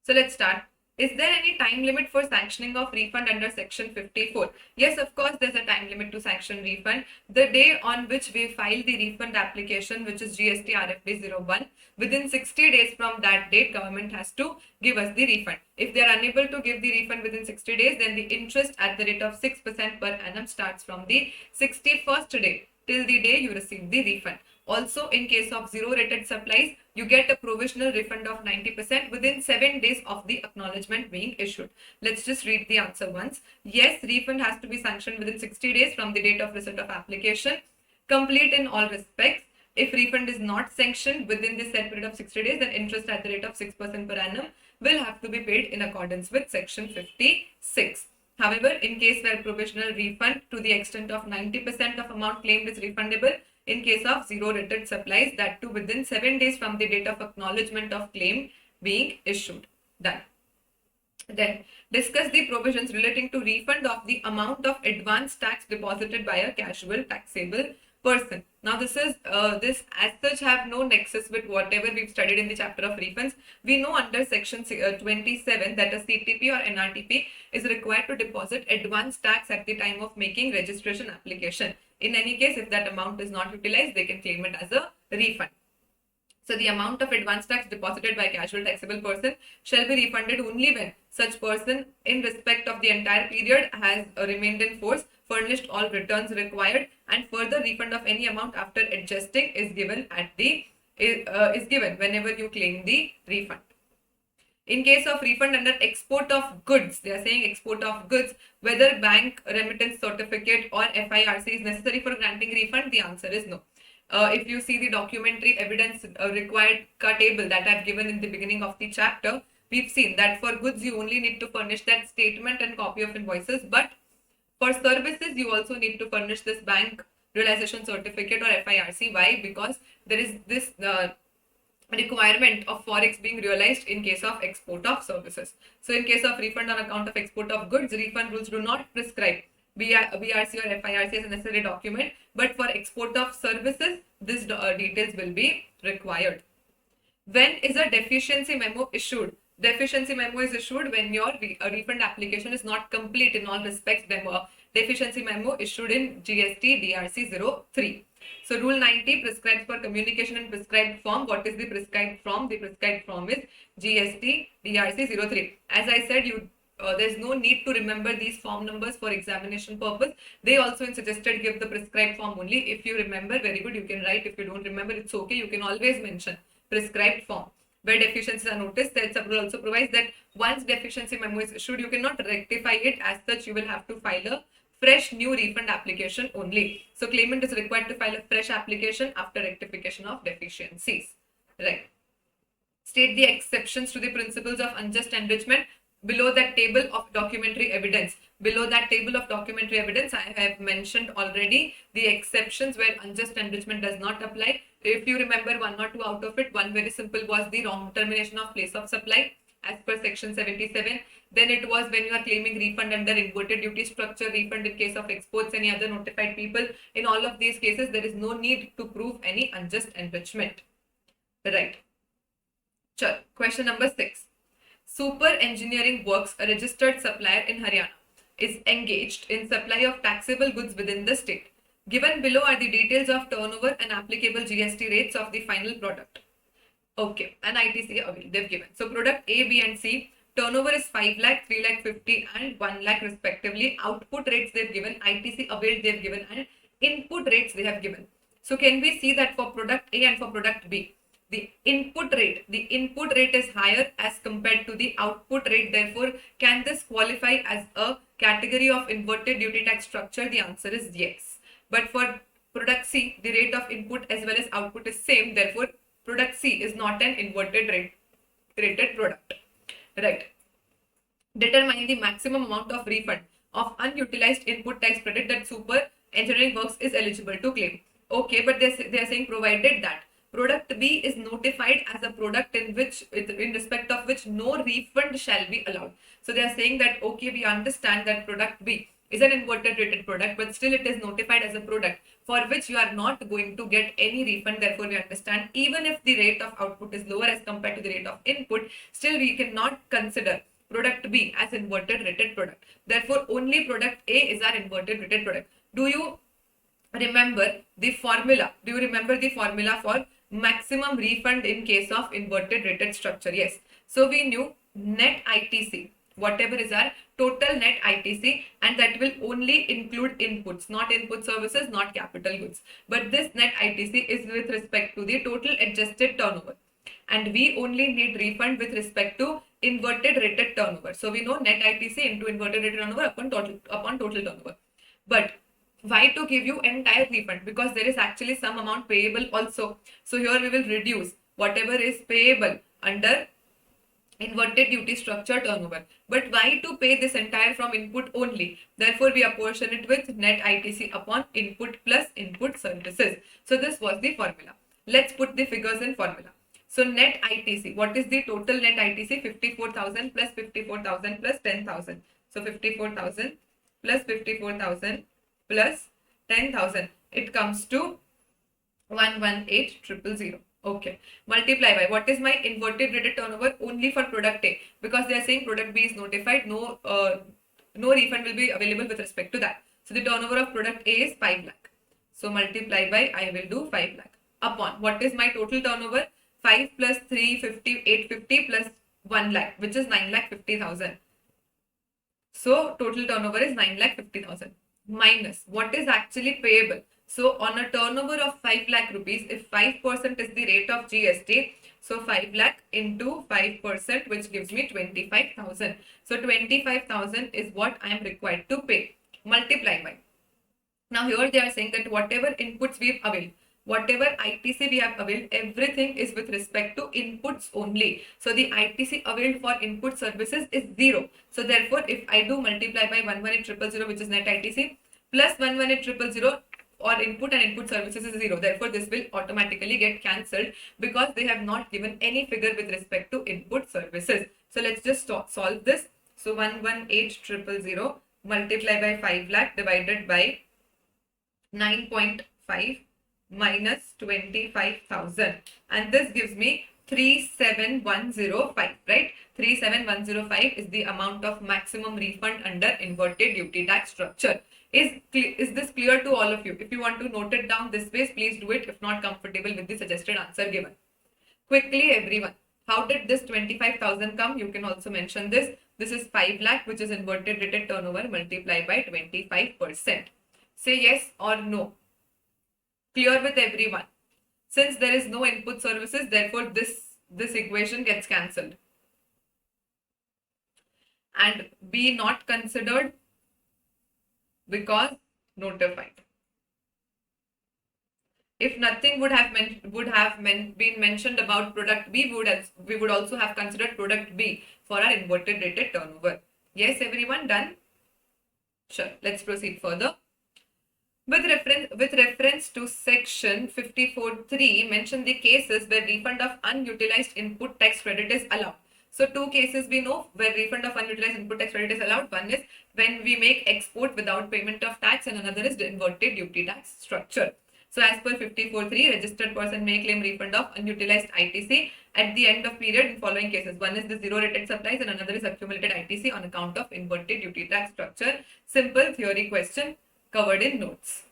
So let's start. Is there any time limit for sanctioning of refund under section 54? Yes, of course, there's a time limit to sanction refund. The day on which we file the refund application, which is GST RFD 01, within 60 days from that date, government has to give us the refund. If they are unable to give the refund within 60 days, then the interest at the rate of 6% per annum starts from the 61st day till the day you receive the refund. Also, in case of zero rated supplies, you get a provisional refund of 90% within 7 days of the acknowledgement being issued. Let's just read the answer once. Yes, refund has to be sanctioned within 60 days from the date of receipt of application. Complete in all respects. If refund is not sanctioned within the set period of 60 days, then interest at the rate of 6% per annum will have to be paid in accordance with section 56. However, in case where provisional refund to the extent of 90% of amount claimed is refundable, in case of zero rated supplies, that too within 7 days from the date of acknowledgement of claim being issued. Done. Then discuss the provisions relating to refund of the amount of advance tax deposited by a casual taxable person. Now this as such have no nexus with whatever we've studied in the chapter of refunds. We know under section 27 that a CTP or NRTP is required to deposit advance tax at the time of making registration application. In any case, if that amount is not utilized, they can claim it as a refund. So the amount of advance tax deposited by a casual taxable person shall be refunded only when such person, in respect of the entire period, has remained in force, furnished all returns required, and further refund of any amount after adjusting is given is given whenever you claim the refund. In case of refund under export of goods, they are saying export of goods, whether bank remittance certificate or FIRC is necessary for granting refund, the answer is no. If you see the documentary evidence required table that I've given in the beginning of the chapter, we've seen that for goods you only need to furnish that statement and copy of invoices, but for services you also need to furnish this bank realization certificate or FIRC. Why? Because there is this requirement of forex being realized in case of export of services. So in case of refund on account of export of goods, refund rules do not prescribe BRC or FIRC as a necessary document, but for export of services, this details will be required. When is a deficiency memo issued? Deficiency memo is issued when your refund application is not complete in all respects. Deficiency memo issued in GST DRC 03. So rule 90 prescribes for communication in prescribed form. What is the prescribed form? The prescribed form is GST DRC 03. As I said, there's no need to remember these form numbers for examination purpose. They also in suggested give the prescribed form only. If you remember, very good, you can write. If you don't remember, it's okay. You can always mention prescribed form. Where deficiencies are noticed, that rule also provides that once deficiency memo is issued, you cannot rectify it. As such, you will have to file a fresh new refund application only. So claimant is required to file a fresh application after rectification of deficiencies. Right. State the exceptions to the principles of unjust enrichment below that table of documentary evidence. Below that table of documentary evidence, I have mentioned already the exceptions where unjust enrichment does not apply. If you remember one or two out of it, one very simple was the wrong termination of place of supply as per section 77. Then it was when you are claiming refund under inverted duty structure, refund in case of exports, any other notified people. In all of these cases, there is no need to prove any unjust enrichment. Right. Sure. Question number 6. Super Engineering Works, a registered supplier in Haryana, is engaged in supply of taxable goods within the state. Given below are the details of turnover and applicable GST rates of the final product. Okay, and ITC they've given. So product A, B and C, turnover is 5 lakh, 3 lakh 50 and 1 lakh respectively. Output rates they've given, ITC availed they've given, and input rates they have given. So can we see that for product A and for product B, the input rate is higher as compared to the output rate. Therefore, can this qualify as a category of inverted duty tax structure? The answer is yes. But for product C, the rate of input as well as output is same. Therefore, product C is not an inverted rated product. Right. Determine the maximum amount of refund of unutilized input tax credit that Super Engineering Works is eligible to claim. Okay, but they are saying provided that product B is notified as a product in respect of which no refund shall be allowed. So they are saying that okay, we understand that product B is an inverted rated product, but still it is notified as a product for which you are not going to get any refund. Therefore, we understand even if the rate of output is lower as compared to the rate of input, still we cannot consider product B as inverted rated product. Therefore, only product A is our inverted rated product. Do you remember the formula? Do you remember the formula for maximum refund in case of inverted rated structure? Yes. So we knew net ITC, whatever is our total net ITC, and that will only include inputs, not input services, not capital goods. But this net ITC is with respect to the total adjusted turnover. And we only need refund with respect to inverted rated turnover. So we know net ITC into inverted rated turnover upon total turnover. But why to give you entire refund? Because there is actually some amount payable also. So here we will reduce whatever is payable under inverted duty structure turnover. But why to pay this entire from input only? Therefore, we apportion it with net ITC upon input plus input services. So this was the formula. Let's put the figures in formula. So net ITC, what is the total net ITC? 54,000 plus 54,000 plus 10,000. So 54,000 plus 54,000 plus 10,000. It comes to 118,000. Okay. Multiply by what is my inverted rated turnover only for product A, because they are saying product B is notified. No refund will be available with respect to that. So the turnover of product A is 5 lakh. So multiply by, I will do 5 lakh upon what is my total turnover? 5 plus 350, 850 plus 1 lakh, which is 9,50,000. So total turnover is 9,50,000 minus what is actually payable. So on a turnover of 5 lakh rupees, if 5% is the rate of GST, so 5 lakh into 5%, which gives me 25,000. So 25,000 is what I am required to pay. Multiply by. Now here they are saying that whatever inputs we've availed, whatever ITC we have availed, everything is with respect to inputs only. So the ITC availed for input services is 0. So therefore, if I do multiply by 118,000, which is net ITC, plus 118,000 or input and input services is 0. Therefore, this will automatically get cancelled because they have not given any figure with respect to input services. So let's just solve this. So 118,000 multiply by 5 lakh divided by 9.5 minus 25,000, and this gives me 37,105, right? 37,105 is the amount of maximum refund under inverted duty tax structure. Is this clear to all of you? If you want to note it down this way, please do it. If not comfortable with the suggested answer given. Quickly, everyone. How did this 25,000 come? You can also mention this. This is 5 lakh, which is inverted rated turnover multiplied by 25%. Say yes or no. Clear with everyone. Since there is no input services, therefore this equation gets cancelled. And B not considered because notified. If nothing would have been mentioned about product B, we would also have considered product B for our inverted rated turnover. Yes, everyone, done? Sure. Let's proceed further. With reference to section 54.3, mention the cases where refund of unutilized input tax credit is allowed. So two cases we know where refund of unutilized input tax credit is allowed. One is when we make export without payment of tax, and another is the inverted duty tax structure. So as per 54.3, registered person may claim refund of unutilized ITC at the end of period in following cases. One is the zero rated supplies and another is accumulated ITC on account of inverted duty tax structure. Simple theory question covered in notes.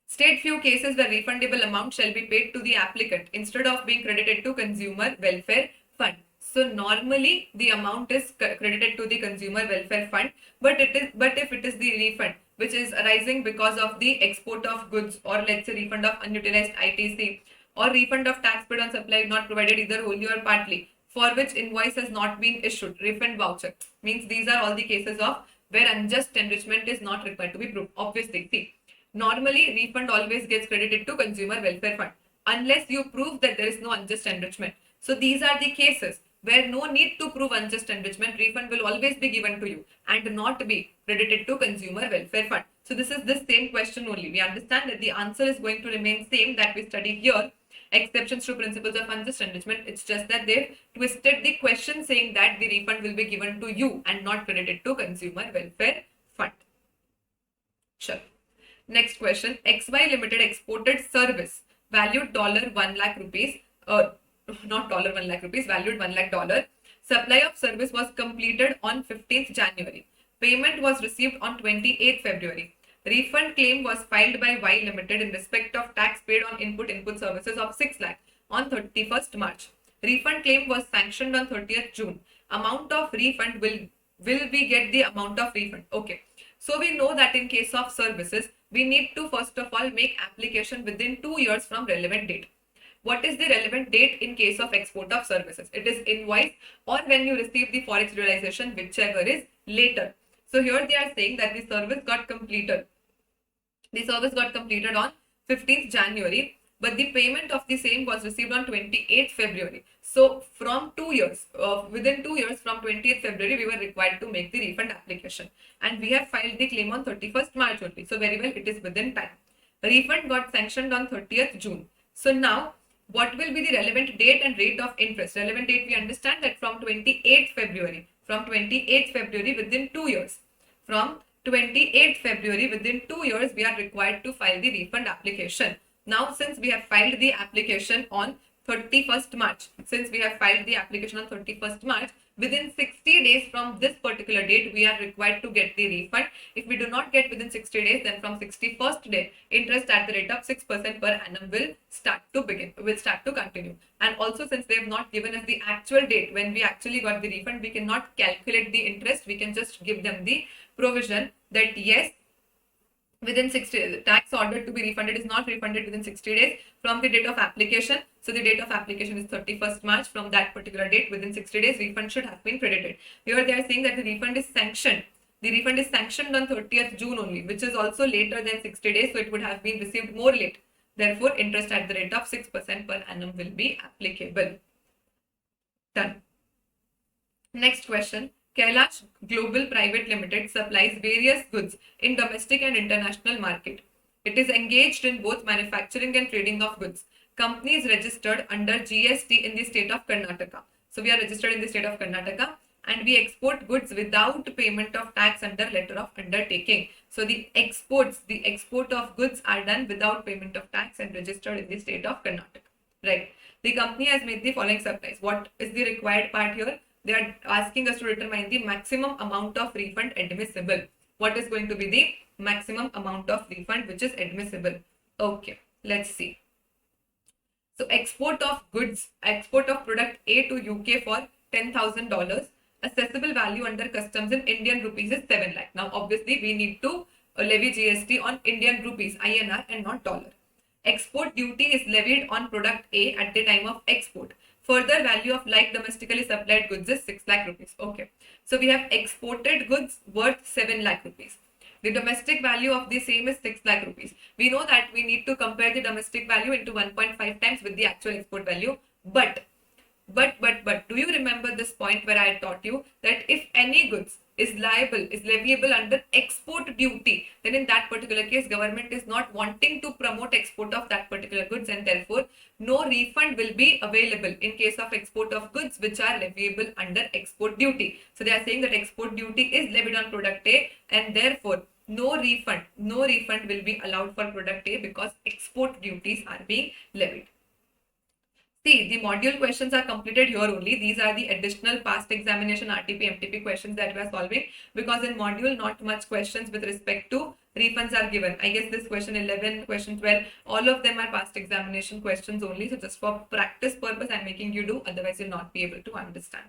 State few cases where refundable amount shall be paid to the applicant instead of being credited to consumer welfare fund. So normally the amount is credited to the consumer welfare fund, but if it is the refund which is arising because of the export of goods, or let's say refund of unutilized ITC, or refund of tax paid on supply not provided either wholly or partly, for which invoice has not been issued, refund voucher, means these are all the cases of where unjust enrichment is not required to be proved. Obviously, see, normally refund always gets credited to consumer welfare fund unless you prove that there is no unjust enrichment. So these are the cases where no need to prove unjust enrichment, refund will always be given to you and not be credited to consumer welfare fund. So this is the same question only. We understand that the answer is going to remain same that we studied here, exceptions to principles of unjust enrichment. It's just that they've twisted the question saying that the refund will be given to you and not credited to consumer welfare fund. Sure. Next question. XY Limited exported service valued $1 lakh rupees. Not $1 lakh rupees, valued $1 lakh. Supply of service was completed on 15th January. Payment was received on 28th February. Refund claim was filed by Y Limited in respect of tax paid on input services of 6 lakh on 31st March. Refund claim was sanctioned on 30th June. Amount of refund will we get the amount of refund? Okay. So we know that in case of services, we need to first of all make application within 2 years from relevant date. What is the relevant date in case of export of services? It is invoice or when you receive the forex realization, whichever is later. So here they are saying that the service got completed. The service got completed on 15th January, but the payment of the same was received on 28th February. So from 2 years, within 2 years from 28th February, we were required to make the refund application. And we have filed the claim on 31st March only. So very well, it is within time. Refund got sanctioned on 30th June. So now, what will be the relevant date and rate of interest? Relevant date, we understand that from 28th February. From 28th February within 2 years. From 28th February within 2 years, we are required to file the refund application. Now, since we have filed the application on 31st March, within 60 days from this particular date, we are required to get the refund. If we do not get within 60 days, then from 61st day, interest at the rate of 6% per annum will start to continue. And also, since they have not given us the actual date when we actually got the refund, we cannot calculate the interest. We can just give them the provision that yes, within 60 days, tax ordered to be refunded is not refunded within 60 days from the date of application. So the date of application is 31st March. From that particular date, within 60 days, refund should have been credited. Here they are saying that the refund is sanctioned. The refund is sanctioned on 30th June only, which is also later than 60 days. So it would have been received more late. Therefore, interest at the rate of 6% per annum will be applicable. Done. Next question. Kailash Global Private Limited supplies various goods in domestic and international market. It is engaged in both manufacturing and trading of goods. Company is registered under GST in the state of Karnataka. So we are registered in the state of Karnataka and we export goods without payment of tax under letter of undertaking. So the export of goods are done without payment of tax and registered in the state of Karnataka. Right. The company has made the following supplies. What is the required part here? They are asking us to determine the maximum amount of refund admissible. What is going to be the maximum amount of refund which is admissible? Okay, let's see. So export of goods, export of product A to UK for $10,000. Assessable value under customs in Indian rupees is 7 lakh. Now obviously we need to levy GST on Indian rupees, INR, and not dollar. Export duty is levied on product A at the time of export. Further value of like domestically supplied goods is 6 lakh rupees. Okay. So we have exported goods worth 7 lakh rupees. The domestic value of the same is 6 lakh rupees. We know that we need to compare the domestic value into 1.5 times with the actual export value. But do you remember this point where I taught you that if any goods is leviable under export duty, then in that particular case, government is not wanting to promote export of that particular goods and therefore no refund will be available in case of export of goods which are leviable under export duty. So they are saying that export duty is levied on product A and therefore no refund will be allowed for product A because export duties are being levied. See, the module questions are completed here only. These are the additional past examination RTP, MTP questions that we are solving because in module not much questions with respect to refunds are given. I guess this question 11, question 12, all of them are past examination questions only. So just for practice purpose, I'm making you do, otherwise you'll not be able to understand.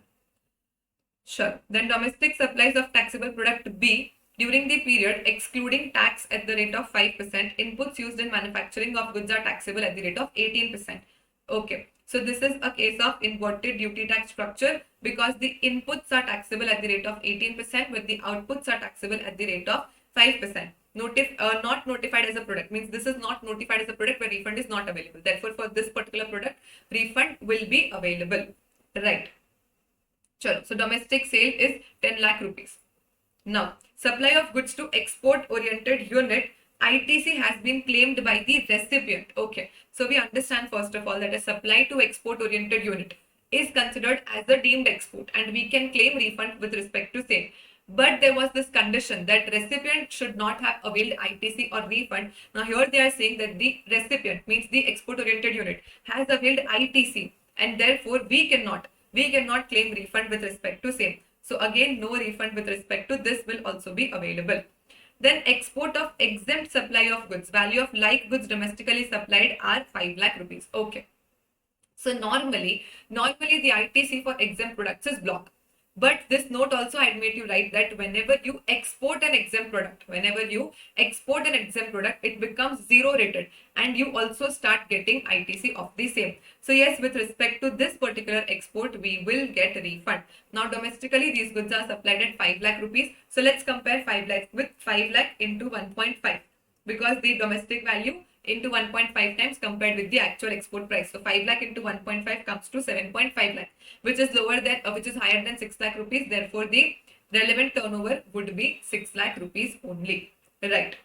Sure. Then domestic supplies of taxable product B during the period excluding tax at the rate of 5%, inputs used in manufacturing of goods are taxable at the rate of 18%. Okay. So this is a case of inverted duty tax structure because the inputs are taxable at the rate of 18%, but the outputs are taxable at the rate of 5%. Not notified as a product means this is not notified as a product where refund is not available. Therefore, for this particular product, refund will be available. Right. Sure. So domestic sale is 10 lakh rupees. Now, supply of goods to export oriented unit ITC has been claimed by the recipient. Okay. So we understand first of all that a supply to export oriented unit is considered as a deemed export and we can claim refund with respect to same. but there was this condition that recipient should not have availed ITC or refund. Now here they are saying that the recipient, means the export oriented unit, has availed ITC, and therefore we cannot claim refund with respect to same. So again, no refund with respect to this will also be available. Then export of exempt supply of goods, value of like goods domestically supplied are 5 lakh rupees. Okay. So normally the ITC for exempt products is blocked. But this note also had made you write that whenever you export an exempt product, it becomes zero rated, and you also start getting ITC of the same. So yes, with respect to this particular export, we will get a refund. Now domestically, these goods are supplied at 5 lakh rupees. So let's compare 5 lakh with 5 lakh into 1.5, because the domestic value into 1.5 times compared with the actual export price. So 5 lakh into 1.5 comes to 7.5 lakh, which is higher than 6 lakh rupees. Therefore, the relevant turnover would be 6 lakh rupees only. Right.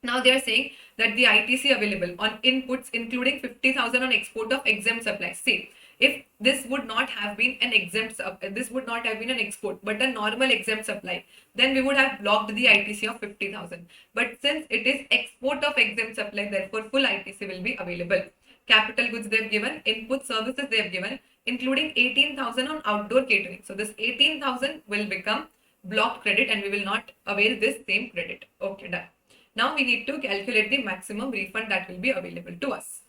Now they are saying that the ITC available on inputs including 50,000 on export of exempt supplies. See, if this would not have been an export, but a normal exempt supply, then we would have blocked the ITC of 50,000. But since it is export of exempt supply, therefore full ITC will be available. Capital goods they have given, input services they have given, including 18,000 on outdoor catering. So this 18,000 will become blocked credit, and we will not avail this same credit. Okay, done. Now we need to calculate the maximum refund that will be available to us.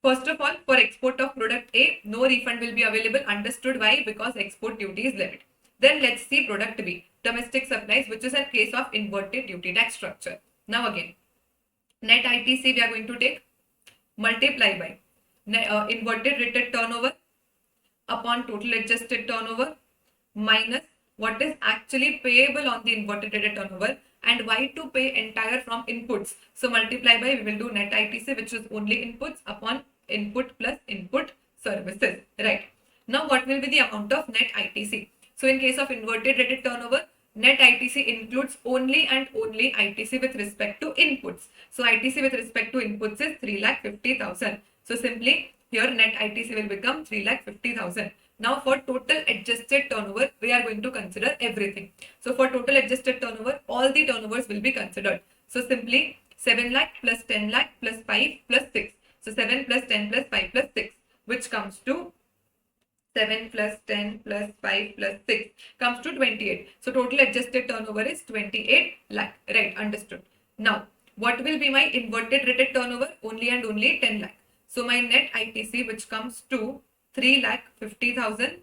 First of all, for export of product A, no refund will be available. Understood why? Because export duty is levied. Then let's see product B, domestic supplies, which is a case of inverted duty tax structure. Now again, net ITC we are going to take, multiply by inverted rated turnover upon total adjusted turnover minus what is actually payable on the inverted rated turnover, and why to pay entire from inputs. So multiply by, we will do net ITC, which is only inputs, upon input plus input services. Right. Now what will be the amount of net ITC? So in case of inverted rated turnover, net ITC includes only and only ITC with respect to inputs. So ITC with respect to inputs is 3,50,000. So simply here net ITC will become 3,50,000. Now for total adjusted turnover, we are going to consider everything. So for total adjusted turnover, all the turnovers will be considered. So simply 7 lakh plus 10 lakh plus 5 plus 6. So 7 plus 10 plus 5 plus 6, which comes to 7 plus 10 plus 5 plus 6 comes to 28. So total adjusted turnover is 28 lakh. Right, understood. Now, what will be my inverted rated turnover? Only and only 10 lakh. So my net ITC, which comes to 3,50,000,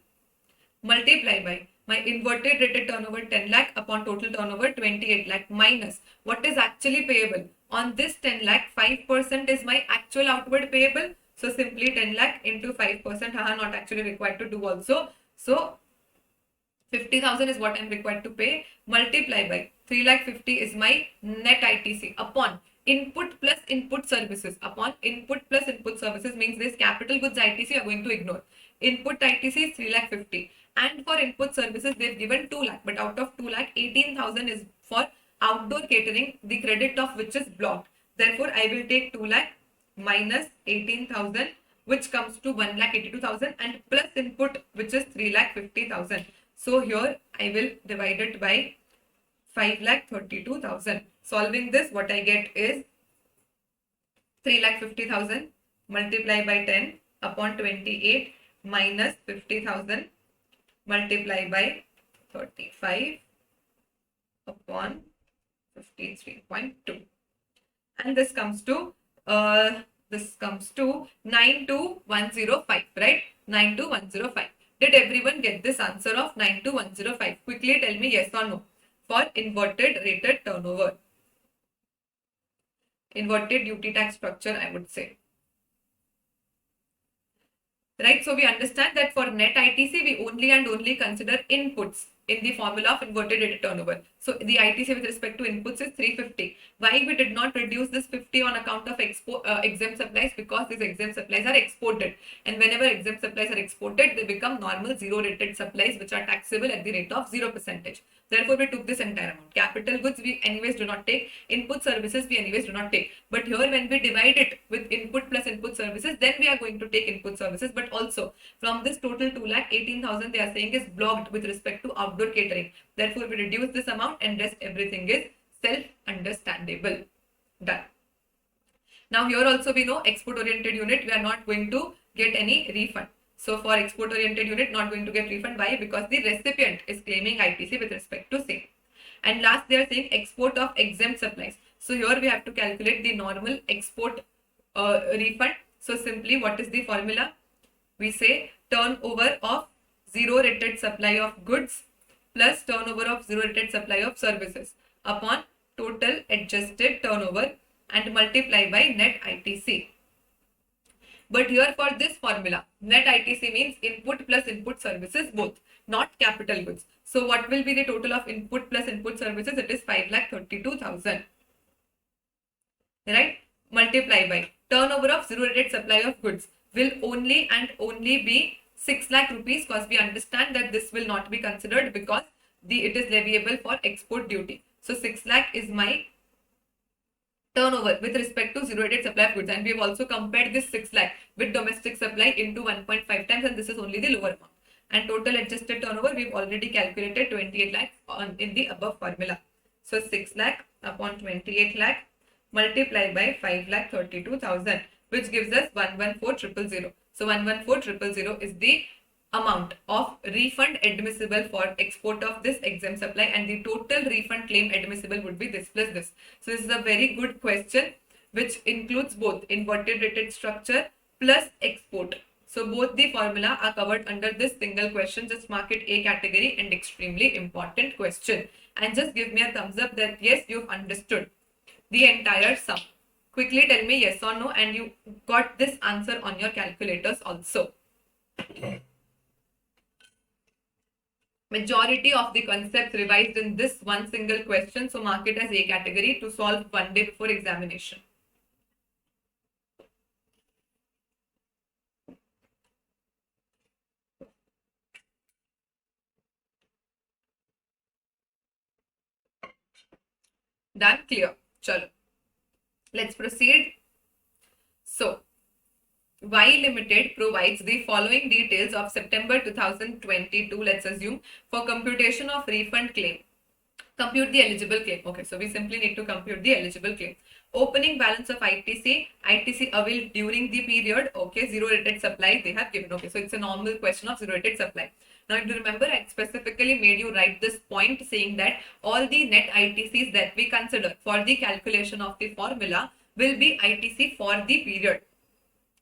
multiply by my inverted rated turnover 10 lakh upon total turnover 28 lakh, minus what is actually payable. On this 10 lakh, 5% is my actual outward payable. So simply 10 lakh into 5%, not actually required to do also. So 50,000 is what I am required to pay, multiply by 3,50,000 is my net ITC upon input plus input services. Upon input plus input services means this capital goods ITC are going to ignore. Input ITC is 3,50,000, and for input services they've given 2 lakh, but out of 2 lakh, 18,000 is for outdoor catering, the credit of which is blocked. Therefore I will take 2 lakh minus 18,000, which comes to 1,82,000, and plus input, which is 3,50,000. So here I will divide it by 5,32,000. Solving this, what I get is 3,50,000 multiply by 10 upon 28 minus 50,000 multiply by 35 upon 53.2, and this comes to 92105, right? 92105. Did everyone get this answer of 92105? Quickly tell me yes or no for inverted rated turnover. Inverted duty tax structure, I would say. Right, so we understand that for net ITC, we only and only consider inputs in the formula of inverted rated turnover. So the ITC with respect to inputs is 350. Why we did not reduce this 50 on account of exempt supplies? Because these exempt supplies are exported, and whenever exempt supplies are exported, they become normal zero rated supplies, which are taxable at the rate of 0%. Therefore, we took this entire amount. Capital goods we anyways do not take. Input services we anyways do not take. But here when we divide it with input plus input services, then we are going to take input services. But also from this total 2,18,000 they are saying is blocked with respect to outdoor outdoor catering. Therefore, we reduce this amount and rest everything is self-understandable. Done. Now here also we know export oriented unit, we are not going to get any refund. So for export oriented unit, not going to get refund. Why? Because the recipient is claiming ITC with respect to same. And last they are saying export of exempt supplies. So here we have to calculate the normal export refund. So simply what is the formula? We say turnover of zero rated supply of goods plus turnover of zero rated supply of services upon total adjusted turnover and multiply by net ITC. But here for this formula, net ITC means input plus input services both, not capital goods. So what will be the total of input plus input services? It is 5,32,000. Right? Multiply by turnover of zero rated supply of goods will only and only be 6 lakh rupees, because we understand that this will not be considered because it is leviable for export duty. So 6 lakh is my turnover with respect to zero rated supply of goods, and we have also compared this 6 lakh with domestic supply into 1.5 times, and this is only the lower amount. And total adjusted turnover we've already calculated 28 lakh in the above formula. So 6 lakh upon 28 lakh multiplied by 5,32,000, which gives us 114,000. So 114,000 is the amount of refund admissible for export of this exempt supply, and the total refund claim admissible would be this plus this. So this is a very good question which includes both inverted rated structure plus export. So both the formula are covered under this single question. Just mark it A category and extremely important question. And just give me a thumbs up that yes, you've understood the entire sum. Quickly tell me yes or no, and you got this answer on your calculators also. Majority of the concepts revised in this one single question. So mark it as A category to solve one day before examination. Done? Clear? Chalo. Let's proceed. So, Y Limited provides the following details of September 2022, let's assume, for computation of refund claim. Compute the eligible claim. Okay, so we simply need to compute the eligible claim. Opening balance of ITC availed during the period. Okay, zero rated supply they have given. Okay, so it's a normal question of zero rated supply. Now, if you remember, I specifically made you write this point saying that all the net ITCs that we consider for the calculation of the formula will be ITC for the period.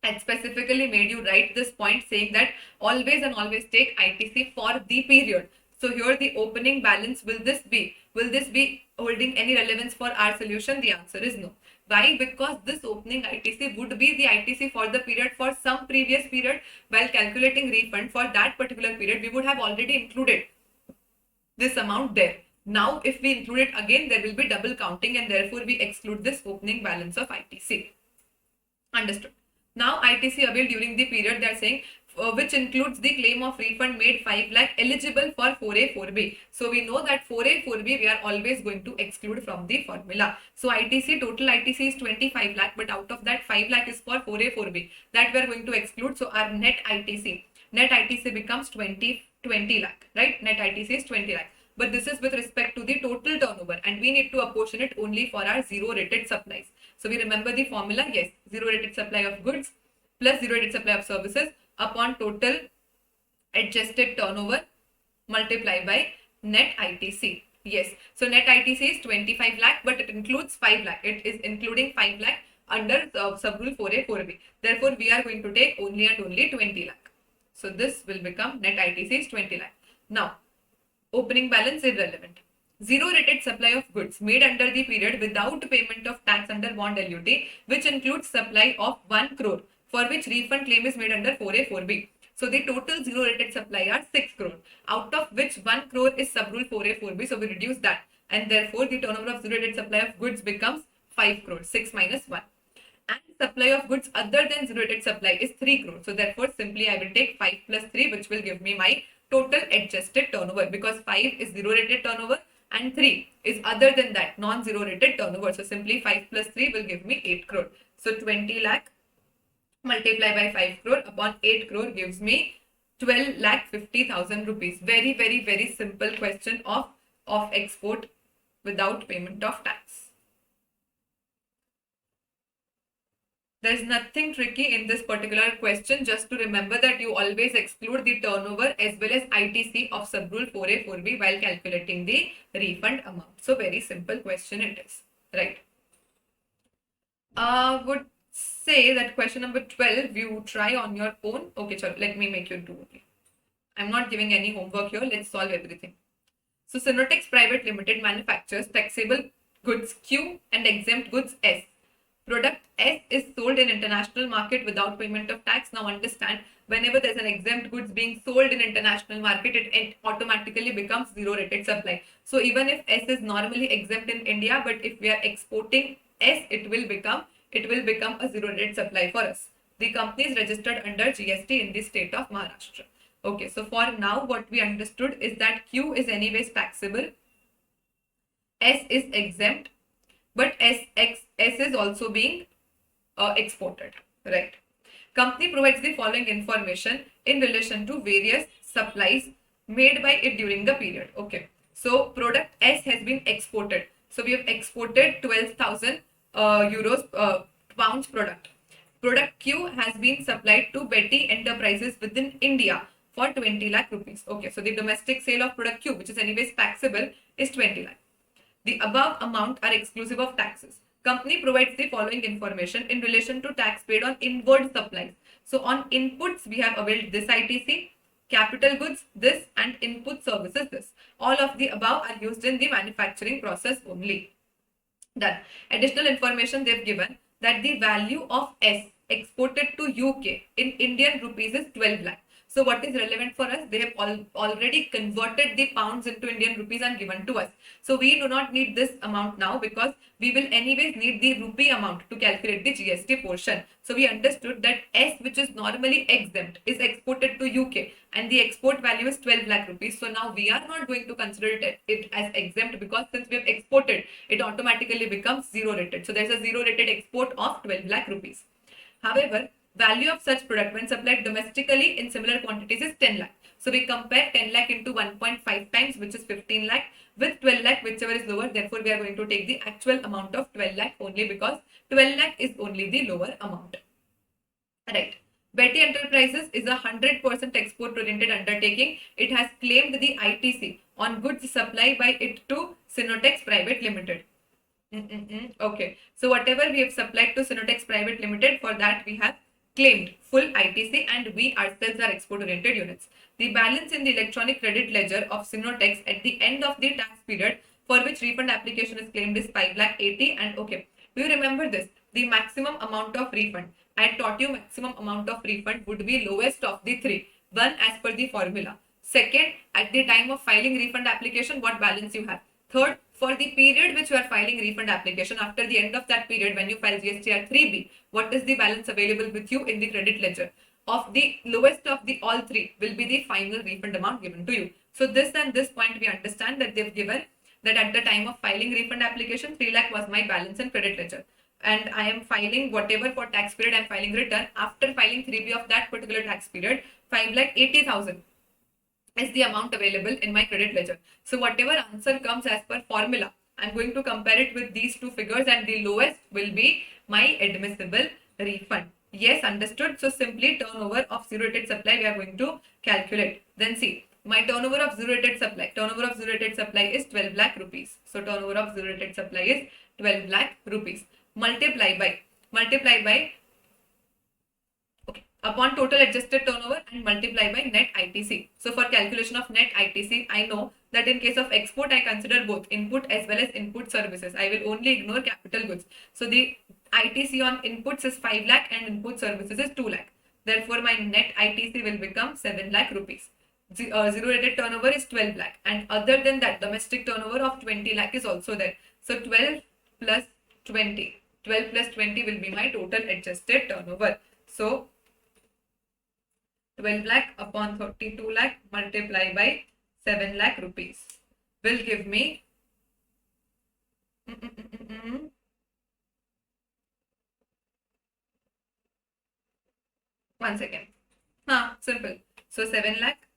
I specifically made you write this point saying that always and always take ITC for the period. So here the opening balance, will this be holding any relevance for our solution? The answer is no. Why? Because this opening ITC would be the ITC for the period for some previous period. While calculating refund for that particular period, we would have already included this amount there. Now, if we include it again, there will be double counting, and therefore we exclude this opening balance of ITC. Understood? Now, ITC availed during the period, they are saying, which includes the claim of refund made 5 lakh eligible for 4A, 4B. So we know that 4A, 4B we are always going to exclude from the formula. So ITC, total ITC is 25 lakh, but out of that 5 lakh is for 4A, 4B. That we are going to exclude. So our net ITC becomes 20 lakh, right? Net ITC is 20 lakh. But this is with respect to the total turnover, and we need to apportion it only for our zero rated supplies. So we remember the formula, yes, zero rated supply of goods plus zero rated supply of services upon total adjusted turnover multiply by net ITC. Yes, so net ITC is 25 lakh, but it includes 5 lakh. It is including 5 lakh under sub-rule 4A, 4B. Therefore, we are going to take only and only 20 lakh. So this will become net ITC is 20 lakh. Now, opening balance irrelevant. Zero rated supply of goods made under the period without payment of tax under bond LUT, which includes supply of 1 crore, for which refund claim is made under 4A, 4B. So the total zero rated supply are 6 crore, out of which 1 crore is sub-rule 4A, 4B. So we reduce that, and therefore the turnover of zero rated supply of goods becomes 5 crore, 6 minus 1. And supply of goods other than zero rated supply is 3 crore. So therefore simply I will take 5 plus 3, which will give me my total adjusted turnover, because 5 is zero rated turnover and 3 is other than that non-zero rated turnover. So simply 5 plus 3 will give me 8 crore. So 20 lakh multiply by 5 crore upon 8 crore gives me 12 lakh 50,000 rupees. Very, very, very simple question of export without payment of tax. There's nothing tricky in this particular question. Just to remember that you always exclude the turnover as well as ITC of sub-rule 4A, 4B while calculating the refund amount. So very simple question it is, right? Would say that question number 12 you try on your own. Okay, chalo, let me make you do it. I'm not giving any homework here. Let's solve everything. So Synotex Private Limited manufactures taxable goods Q and exempt goods S. Product S is sold in international market without payment of tax. Now understand, whenever there's an exempt goods being sold in international market, it automatically becomes zero rated supply. So even if S is normally exempt in India, but if we are exporting S, it will become a zero rated supply for us. The company is registered under GST in the state of Maharashtra. Okay, so for now, what we understood is that Q is anyways taxable, S is exempt, but S is also being exported, right? Company provides the following information in relation to various supplies made by it during the period. Okay, so product S has been exported. So we have exported 12,000 euros pounds product. Product Q has been supplied to Betty Enterprises within India for 20 lakh rupees. Okay, so the domestic sale of product Q, which is anyways taxable, is 20 lakh. The above amount are exclusive of taxes. Company provides the following information in relation to tax paid on inward supplies. So on inputs, we have availed this ITC, capital goods this, and input services this. All of the above are used in the manufacturing process only. Done. Additional information they've given that the value of S exported to UK in Indian rupees is 12 lakh. So what is relevant for us? They have already converted the pounds into Indian rupees and given to us. So we do not need this amount now because we will anyways need the rupee amount to calculate the GST portion. So we understood that S, which is normally exempt, is exported to UK and the export value is 12 lakh rupees. So now we are not going to consider it as exempt because since we have exported, it automatically becomes zero rated. So there's a zero rated export of 12 lakh rupees. However, value of such product when supplied domestically in similar quantities is 10 lakh. So we compare 10 lakh into 1.5 times, which is 15 lakh, with 12 lakh, whichever is lower. Therefore, we are going to take the actual amount of 12 lakh only because 12 lakh is only the lower amount. Right. Betty Enterprises is a 100% export-oriented undertaking. It has claimed the ITC on goods supplied by it to Synotex Private Limited. Okay. So whatever we have supplied to Synotex Private Limited, for that we have claimed full ITC and we ourselves are export-oriented units. The balance in the electronic credit ledger of Synotex at the end of the tax period for which refund application is claimed is 5 lakh 80 and okay. Do you remember this? The maximum amount of refund. I taught you maximum amount of refund would be lowest of the three. One, as per the formula. Second, at the time of filing refund application, what balance you have. Third, for the period which you are filing refund application, after the end of that period when you file GSTR 3B, what is the balance available with you in the credit ledger? Of the lowest of the all three will be the final refund amount given to you. So this and this point we understand that they've given that at the time of filing refund application, 3 lakh was my balance in credit ledger. And I am filing whatever for tax period I'm filing return. After filing 3B of that particular tax period, 5 lakh 80,000 is the amount available in my credit ledger. So whatever answer comes as per formula, I'm going to compare it with these two figures and the lowest will be my admissible refund. Yes, understood. So simply turnover of zero rated supply we are going to calculate. Then see, my turnover of zero rated supply is 12 lakh rupees. So turnover of zero rated supply is 12 lakh rupees. Multiply by okay, upon total adjusted turnover and multiply by net ITC. So for calculation of net ITC, I know that in case of export, I consider both input as well as input services. I will only ignore capital goods. So the ITC on inputs is 5 lakh and input services is 2 lakh. Therefore, my net ITC will become 7 lakh rupees. Zero rated turnover is 12 lakh. And other than that, domestic turnover of 20 lakh is also there. So 12 plus 20. 12 plus 20 will be my total adjusted turnover. So 12 lakh upon 32 lakh multiply by 7 lakh rupees will give me 1 second. Simple. So 7 lakh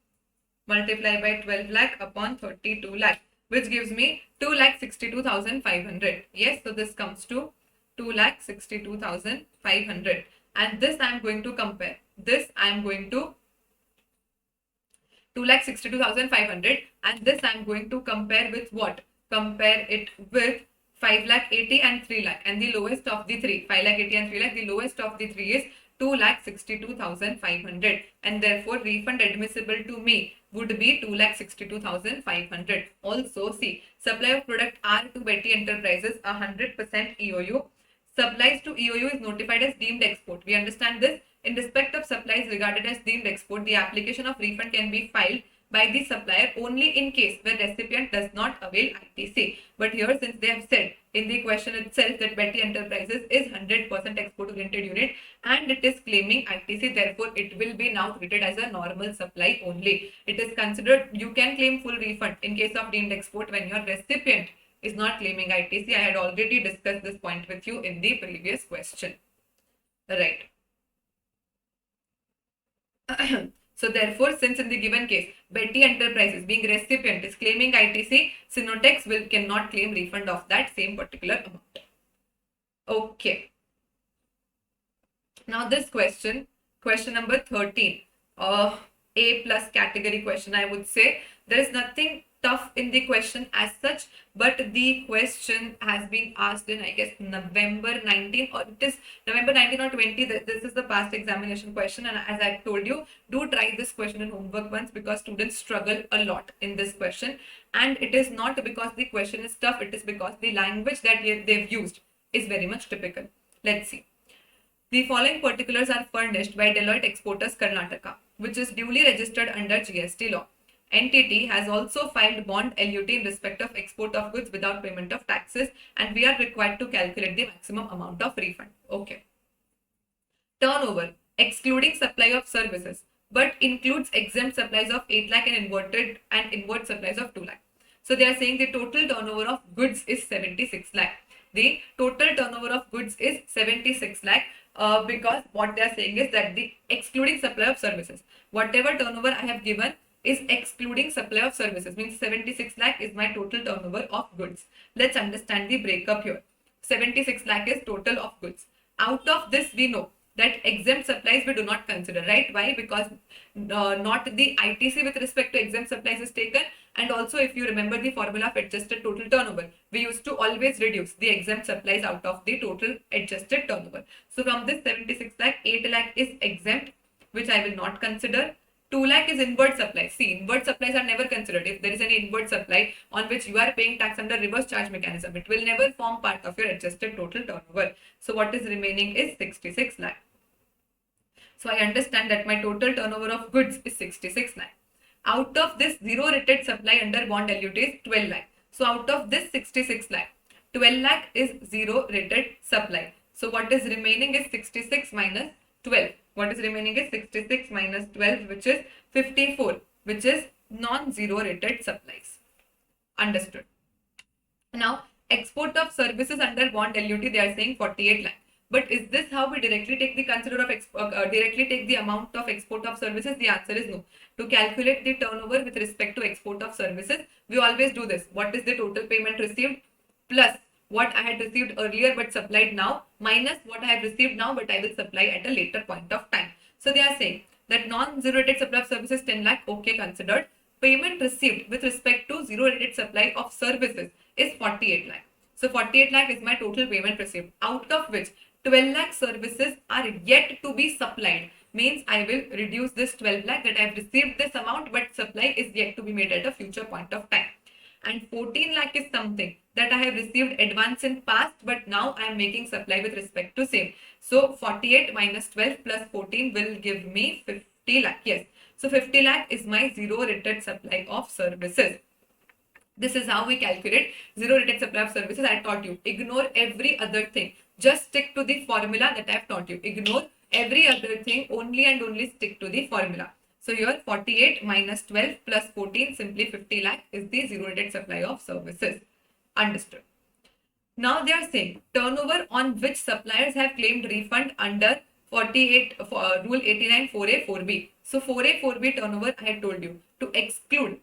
multiplied by 12 lakh upon 32 lakh, which gives me 2,62,500. Yes, so this comes to 2,62,500. And this I am going to compare. This I am going to 2,62,500, and this I am going to compare with what? Compare it with 5,80,000 and 3 lakh, and the lowest of the three, 5,80,000 and 3 lakh, the lowest of the three is 2,62,500, and therefore refund admissible to me would be 2,62,500. Also, see, supply of product R to Betty Enterprises 100% EOU. Supplies to EOU is notified as deemed export. We understand this. In respect of supplies regarded as deemed export, the application of refund can be filed by the supplier only in case where recipient does not avail ITC. But here, since they have said in the question itself that Betty Enterprises is 100% export oriented unit and it is claiming ITC, therefore it will be now treated as a normal supply only. It is considered, you can claim full refund in case of deemed export when your recipient is not claiming ITC. I had already discussed this point with you in the previous question. Right. So therefore, since in the given case, Betty Enterprises being recipient is claiming ITC, Sinotex cannot claim refund of that same particular amount. Okay. Now this question number 13, A plus category question, I would say. There is nothing tough in the question as such, but the question has been asked in, I guess, November 19, or it is November 19 or 20. This is the past examination question, and as I told you, do try this question in homework once, because students struggle a lot in this question, and it is not because the question is tough, it is because the language that they've used is very much typical. Let's see. The following particulars are furnished by Deloitte Exporters Karnataka, which is duly registered under GST law. Entity has also filed bond LUT in respect of export of goods without payment of taxes, and we are required to calculate the maximum amount of refund. Okay. Turnover, excluding supply of services, but includes exempt supplies of 8 lakh and inward supplies of 2 lakh. So they are saying the total turnover of goods is 76 lakh. The total turnover of goods is 76 lakh. Because what they are saying is that the excluding supply of services, whatever turnover I have given is excluding supply of services, means 76 lakh is my total turnover of goods. Let's understand the breakup here. 76 lakh is total of goods. Out of this, we know that exempt supplies we do not consider, right? Why? Because not the ITC with respect to exempt supplies is taken, and also if you remember the formula of adjusted total turnover, we used to always reduce the exempt supplies out of the total adjusted turnover. So from this 76 lakh, 8 lakh is exempt, which I will not consider. 2 lakh is inward supplies. See, inward supplies are never considered. If there is any inward supply on which you are paying tax under reverse charge mechanism, it will never form part of your adjusted total turnover. So what is remaining is 66 lakh. So I understand that my total turnover of goods is 66 lakh. Out of this, zero rated supply under bond LUT is 12 lakh. So out of this 66 lakh, 12 lakh is zero rated supply. So what is remaining is 66 minus 12. What is remaining is 66 minus 12, which is 54, which is non-zero rated supplies. Understood. Now, export of services under bond LUT, they are saying 48 lakh. But is this how we directly take the directly take the amount of export of services? The answer is no. To calculate the turnover with respect to export of services, we always do this. What is the total payment received plus what I had received earlier but supplied now, minus what I have received now but I will supply at a later point of time. So they are saying that non-zero rated supply of services 10 lakh, okay, considered. Payment received with respect to zero rated supply of services is 48 lakh. So 48 lakh is my total payment received, out of which 12 lakh services are yet to be supplied. Means I will reduce this 12 lakh that I have received this amount, but supply is yet to be made at a future point of time. And 14 lakh is something that I have received advance in past, but now I am making supply with respect to same. So 48 minus 12 plus 14 will give me 50 lakh. Yes. So 50 lakh is my zero rated supply of services. This is how we calculate zero rated supply of services. I taught you. Ignore every other thing. Just stick to the formula that I have taught you. Ignore every other thing. Only and only stick to the formula. So here 48 minus 12 plus 14, simply 50 lakh is the zero rated supply of services. Understood. Now they are saying turnover on which suppliers have claimed refund under 48 Rule 89 4A 4B. So 4A, 4B turnover, I had told you to exclude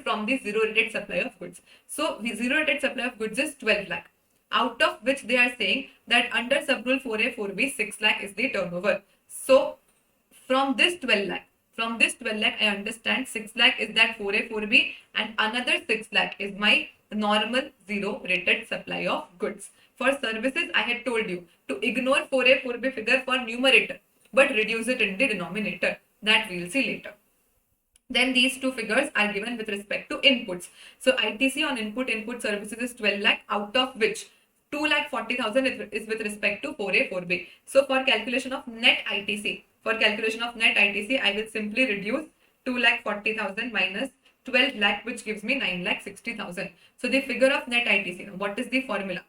from the zero rated supply of goods. So the zero rated supply of goods is 12 lakh, out of which they are saying that under sub rule 4A, 4B, 6 lakh is the turnover. So from this 12 lakh, I understand 6 lakh is that 4A, 4B, and another 6 lakh is my normal zero rated supply of goods. For services, I had told you to ignore 4A, 4B figure for numerator, but reduce it in the denominator. That we'll see later. Then these two figures are given with respect to inputs. So ITC on input services is 12 lakh, out of which 2,40,000 is with respect to 4A, 4B. So for calculation of net ITC, I will simply reduce 2,40,000 minus 12 lakh, which gives me 9,60,000. So the figure of net ITC, what is the formula?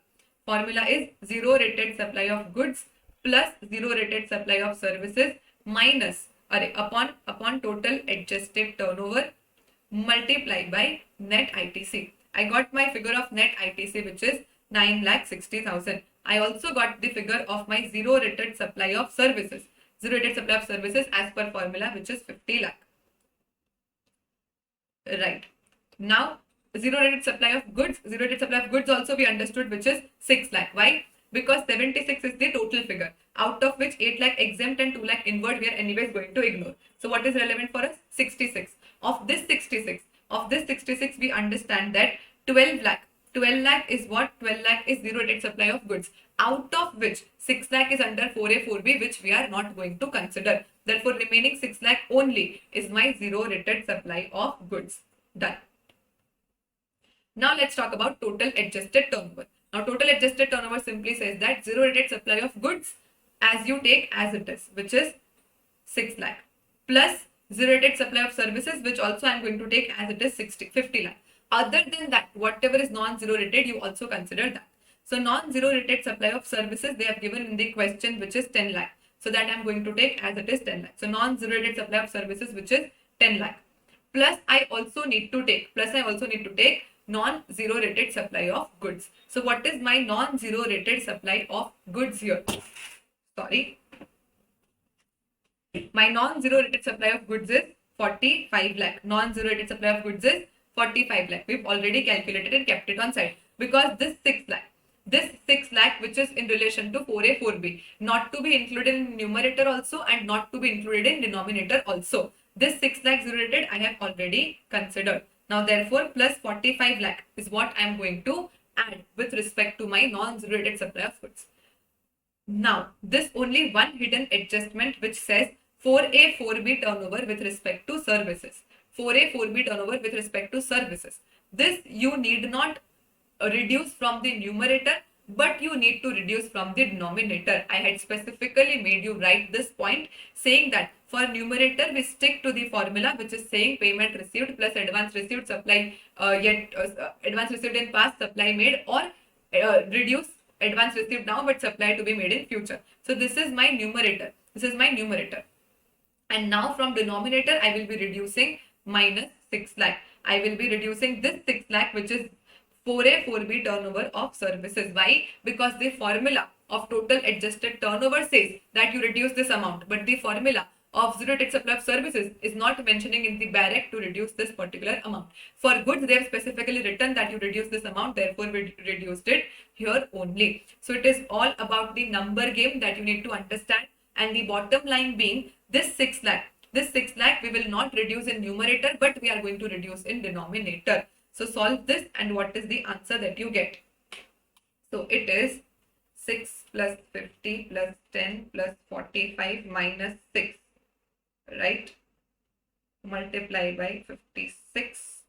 Formula is zero rated supply of goods plus zero rated supply of services minus upon total adjusted turnover multiplied by net ITC. I got my figure of net ITC, which is 9,60,000. I also got the figure of my zero rated supply of services. Zero rated supply of services as per formula, which is 50 lakh. Right. Now, zero rated supply of goods also we understood, which is 6 lakh. Why? Because 76 is the total figure, out of which 8 lakh exempt and 2 lakh inward we are anyways going to ignore. So what is relevant for us? 66. Of this 66 we understand that 12 lakh is what? 12 lakh is zero rated supply of goods, out of which 6 lakh is under 4A, 4B, which we are not going to consider. Therefore, remaining 6 lakh only is my zero rated supply of goods. Done. Now let's talk about total adjusted turnover. Now total adjusted turnover simply says that zero rated supply of goods as you take as it is, which is 6 lakh, plus zero rated supply of services, which also I am going to take as it is 50 lakh. Other than that, whatever is non-zero rated, you also consider that. So non-zero rated supply of services they have given in the question, which is 10 lakh. So that I am going to take as it is 10 lakh. So non-zero rated supply of services, which is 10 lakh. Plus I also need to take non-zero rated supply of goods. So what is my non-zero rated supply of goods here? Sorry. My non-zero rated supply of goods is 45 lakh. Non-zero rated supply of goods is 45 lakh. We've already calculated and kept it on side, because this 6 lakh, which is in relation to 4A, 4B, not to be included in numerator also and not to be included in denominator also. This 6 lakh zero rated I have already considered. Now therefore plus 45 lakh is what I am going to add with respect to my non-zero rated supply of goods. Now this only one hidden adjustment which says 4A, 4B turnover with respect to services. 4A, 4B turnover with respect to services. This you need not reduce from the numerator, but you need to reduce from the denominator. I had specifically made you write this point, saying that for numerator we stick to the formula, which is saying payment received plus advance received supply advance received in past, supply made, or reduce advance received now but supply to be made in future. So this is my numerator. And now from denominator I will be reducing minus 6 lakh. I will be reducing this 6 lakh, which is 4A, 4B turnover of services. Why? Because the formula of total adjusted turnover says that you reduce this amount, but the formula of zero rated supply of services is not mentioning in the barrack to reduce this particular amount. For goods, they have specifically written that you reduce this amount, therefore we reduced it here only. So it is all about the number game that you need to understand, and the bottom line being this 6 lakh. This 6 lakh we will not reduce in numerator, but we are going to reduce in denominator. So solve this, and what is the answer that you get? So it is 6 plus 50 plus 10 plus 45 minus 6, right? Multiply by 56,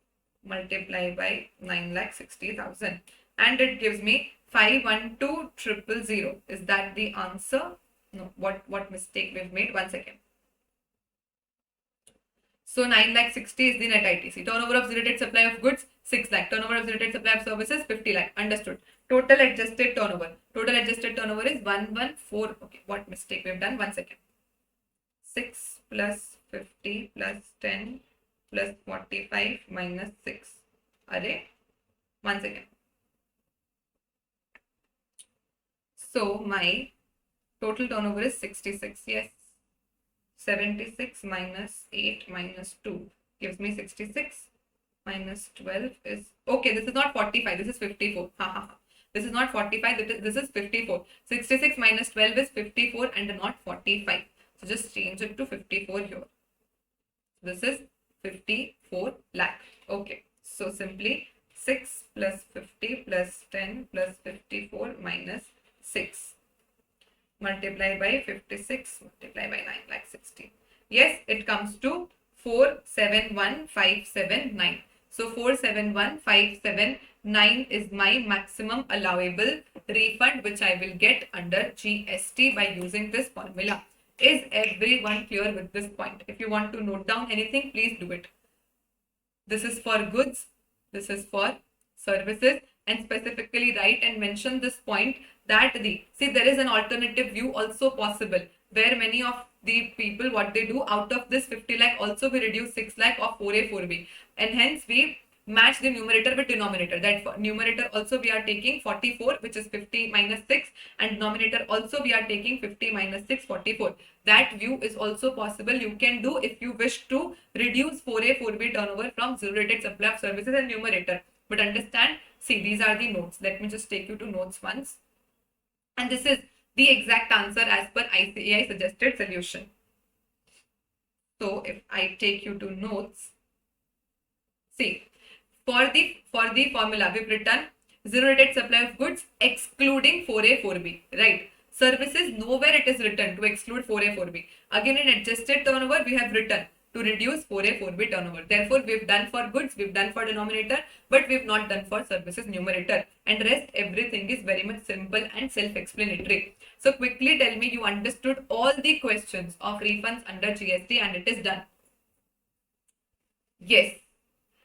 multiply by 9,60,000, and it gives me 512,000. Is that the answer? No, what mistake we've made? One second. So 9,60,000 is the net ITC. Turnover of zero rated supply of goods 6 lakh. Turnover of zero rated supply of services 50 lakh. Understood. Total adjusted turnover. Total adjusted turnover is 114. Okay, what mistake we've done? One second. 6 plus 50 plus 10 plus 45 minus 6. Array. One second. So my total turnover is 66. Yes. 76 minus 8 minus 2 gives me 66 minus 12 is, okay, this is not 45, this is 54. Ha ha ha. This is not 45, this is 54. 66 minus 12 is 54 and not 45. So just change it to 54 here. This is 54 lakh. Okay. So simply 6 plus 50 plus 10 plus 54 minus 6. Multiply by 56, multiply by 9 lakh 16. Yes, it comes to 471579. So 471579 is my maximum allowable refund which I will get under GST by using this formula. Is everyone clear with this point? If you want to note down anything, please do it. This is for goods, this is for services, and specifically write and mention this point that there is an alternative view also possible where many of the people, what they do, out of this 50 lakh also we reduce 6 lakh of 4A 4B, and hence we match the numerator with denominator. That for numerator also we are taking 44, which is 50 minus 6, and denominator also we are taking 50 minus 6, 44. That view is also possible. You can do if you wish to reduce 4A 4B turnover from zero rated supply of services and numerator. But understand, see, these are the notes. Let me just take you to notes once. And this is the exact answer as per ICAI suggested solution. So if I take you to notes, see, for the formula we've written zero rated supply of goods excluding 4A 4B, right? Services, nowhere it is written to exclude 4A 4B. Again, in adjusted turnover we have written to reduce 4A 4B turnover. Therefore, we've done for goods, we've done for denominator, but we've not done for services numerator. And rest everything is very much simple and self-explanatory. So quickly tell me you understood all the questions of refunds under GST and it is done. Yes.